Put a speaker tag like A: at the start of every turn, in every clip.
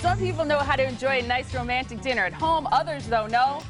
A: some people know how to enjoy a nice romantic dinner at home. Others, though, know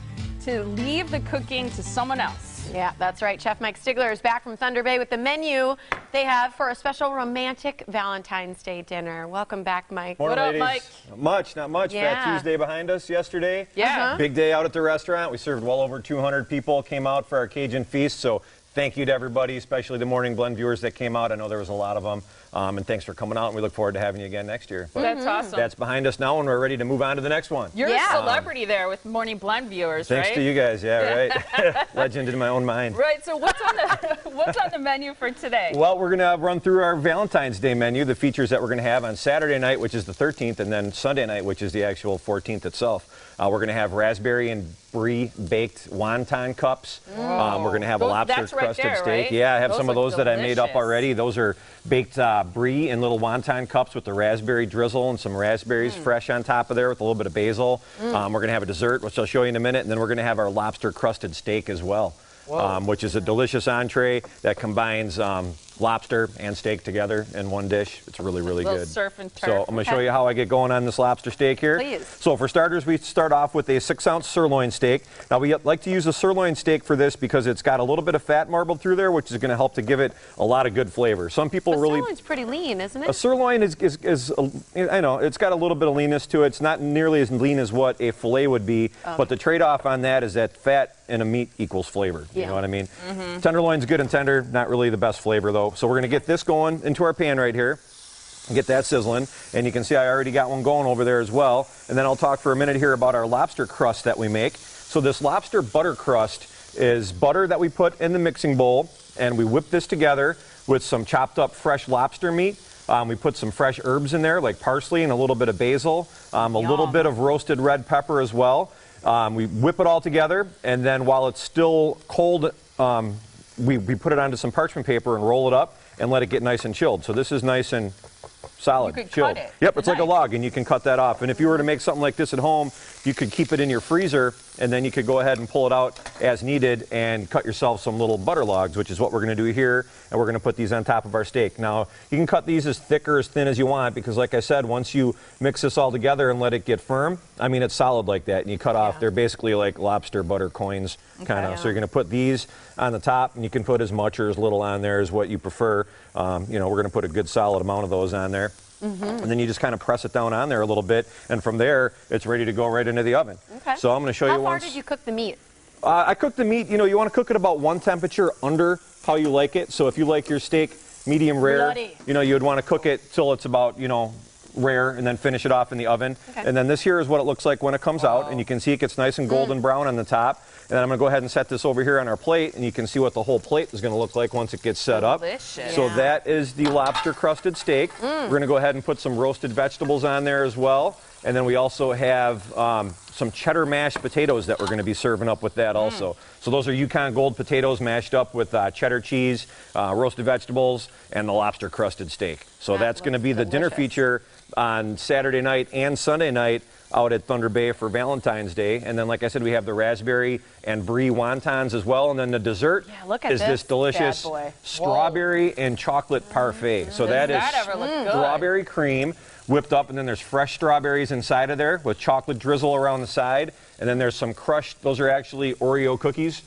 A: to leave the cooking to someone else.
B: Yeah, that's right. Chef Mike Stigler is back from Thunder Bay with the menu they have for a special romantic Valentine's Day dinner. Welcome back, Mike.
C: Morning,
A: what up,
C: ladies.
A: Mike?
C: Not much.
B: Yeah.
C: Fat Tuesday behind us yesterday.
A: Yeah.
C: Big day out at the restaurant. We served well over 200 people, came out for our Cajun feast. So thank you to everybody, especially the Morning Blend viewers that came out. I know there was a lot of them. And thanks for coming out, and we look forward to having you again next year. But
A: that's awesome.
C: that's behind us now, and we're ready to move on to the next one.
A: You're a celebrity there with Morning Blend viewers,
C: Thanks
A: right?
C: to you guys, yeah, right. Legend in my own mind.
A: Right, so what's on the menu for today?
C: Well, we're going to run through our Valentine's Day menu, the features that we're going to have on Saturday night, which is the 13th, and then Sunday night, which is the actual 14th itself. We're going to have raspberry and brie baked wonton cups. We're going to have a lobster crusted steak.
A: Right?
C: Yeah, I have
A: those
C: some of those
A: delicious.
C: that I made up already. Those are baked brie in little wonton cups with the raspberry drizzle and some raspberries fresh on top of there with a little bit of basil. We're going to have a dessert, which I'll show you in a minute, and then we're going to have our lobster crusted steak as well, which is a delicious entree that combines lobster and steak together in one dish. It's really, really good.
A: Surf and turf.
C: So I'm going to show you how I get going on this lobster steak here.
B: Please.
C: So for starters, we start off with a 6-ounce sirloin steak. Now we like to use a sirloin steak for this because it's got a little bit of fat marbled through there, which is going to help to give it a lot of good flavor. Some people really...
B: Sirloin's pretty lean, isn't it?
C: A sirloin is I know, it's got a little bit of leanness to it. It's not nearly as lean as what a filet would be, but the trade-off on that is that fat in a meat equals flavor. You know what I mean? Tenderloin's good and tender, not really the best flavor though. So we're going to get this going into our pan right here. Get that sizzling, and you can see I already got one going over there as well. And then I'll talk for a minute here about our lobster crust that we make. So this lobster butter crust is butter that we put in the mixing bowl, and we whip this together with some chopped up fresh lobster meat. We put some fresh herbs in there like parsley and a little bit of basil, a little bit of roasted red pepper as well. We whip it all together, and then while it's still cold, we put it onto some parchment paper and roll it up and let it get nice and chilled. So this is nice and solid,
A: you could
C: chilled.
A: cut it.
C: Yep, it's like a log, and you can cut that off. And if you were to make something like this at home, you could keep it in your freezer, and then you could go ahead and pull it out as needed and cut yourself some little butter logs, which is what we're going to do here. And we're going to put these on top of our steak. Now, you can cut these as thick or as thin as you want, because like I said, once you mix this all together and let it get firm, I mean, it's solid like that. And you cut off, they're basically like lobster butter coins, kind of. So you're going to put these on the top, and you can put as much or as little on there as what you prefer. You know, we're going to put a good solid amount of those on there. And then you just kind of press it down on there a little bit, and from there, it's ready to go right into the oven. So I'm going to show you
B: How far
C: once.
B: did you cook the meat?
C: I cook the meat, you know, you want to cook it about one temperature under how you like it. So if you like your steak medium rare, you know, you would want to cook it till it's about, you know, rare, and then finish it off in the oven. And then this here is what it looks like when it comes out, and you can see it gets nice and golden brown on the top. And then I'm going to go ahead and set this over here on our plate, and you can see what the whole plate is going to look like once it gets set up. So that is the lobster crusted steak. We're going to go ahead and put some roasted vegetables on there as well. And then we also have some cheddar mashed potatoes that we're going to be serving up with that also. So those are Yukon Gold potatoes mashed up with cheddar cheese, roasted vegetables, and the lobster crusted steak. So that's going to be the dinner feature on Saturday night and Sunday night out at Thunder Bay for Valentine's Day. And then, like I said, we have the raspberry and brie wontons as well. And then the dessert is this delicious strawberry and chocolate parfait. So that is strawberry cream whipped up, and then there's fresh strawberries inside of there with chocolate drizzle around the side. And then there's some crushed, those are actually Oreo cookies.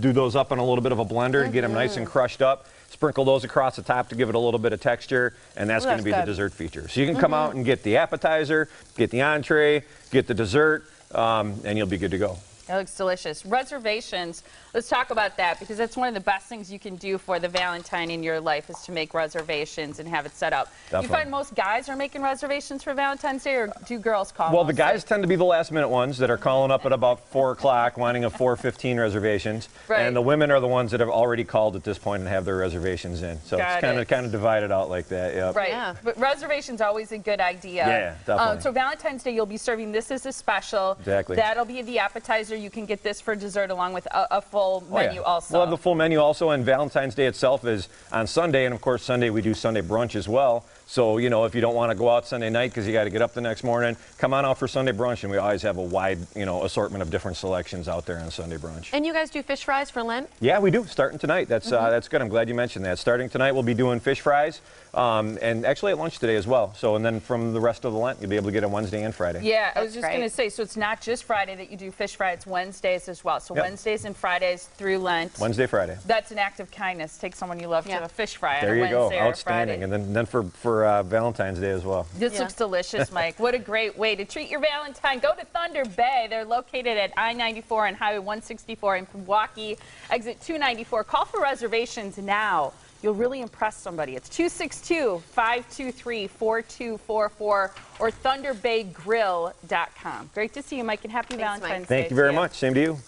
C: Do those up in a little bit of a blender to get them nice and crushed up. Sprinkle those across the top to give it a little bit of texture, and that's going to be the dessert feature. So you can come out and get the appetizer, get the entree, get the dessert, and you'll be good to go.
A: It looks delicious. Reservations, let's talk about that, because that's one of the best things you can do for the Valentine in your life is to make reservations and have it set up. You find most guys are making reservations for Valentine's Day, or do girls call?
C: Well, the guys tend to be the last minute ones that are calling up at about 4 o'clock wanting a 4:15 reservations. And the women are the ones that have already called at this point and have their reservations in. So it's kind of divided out like that.
A: But reservations always a good idea.
C: Yeah, definitely.
A: So Valentine's Day, you'll be serving this as a special. That'll be the appetizer. You can get this for dessert along with a full menu also.
C: We'll have the full menu also, and Valentine's Day itself is on Sunday, and of course Sunday we do Sunday brunch as well. So, you know, if you don't want to go out Sunday night because you got to get up the next morning, come on out for Sunday brunch, and we always have a wide, you know, assortment of different selections out there on Sunday brunch.
B: And you guys do fish fries for Lent?
C: Yeah, we do, starting tonight. That's good. I'm glad you mentioned that. Starting tonight, we'll be doing fish fries, and actually at lunch today as well. So, and then from the rest of the Lent, you'll be able to get it Wednesday and Friday.
A: Yeah, I was just going to say, so it's not just Friday that you do fish fry, it's Wednesdays as well. So Wednesdays and Fridays through Lent.
C: Wednesday, Friday.
A: That's an act of kindness. Take someone you love to a fish fry
C: there
A: on a
C: you
A: Wednesday
C: go.
A: or
C: Outstanding.
A: Friday.
C: And then for Valentine's Day as well.
A: This looks delicious, Mike. What a great way to treat your Valentine. Go to Thunder Bay. They're located at I-94 and Highway 164 in Milwaukee, exit 294. Call for reservations now. You'll really impress somebody. It's 262-523-4244 or thunderbaygrille.com. Great to see you, Mike, and happy Valentine's Day.
C: Thank you very much. Same to you.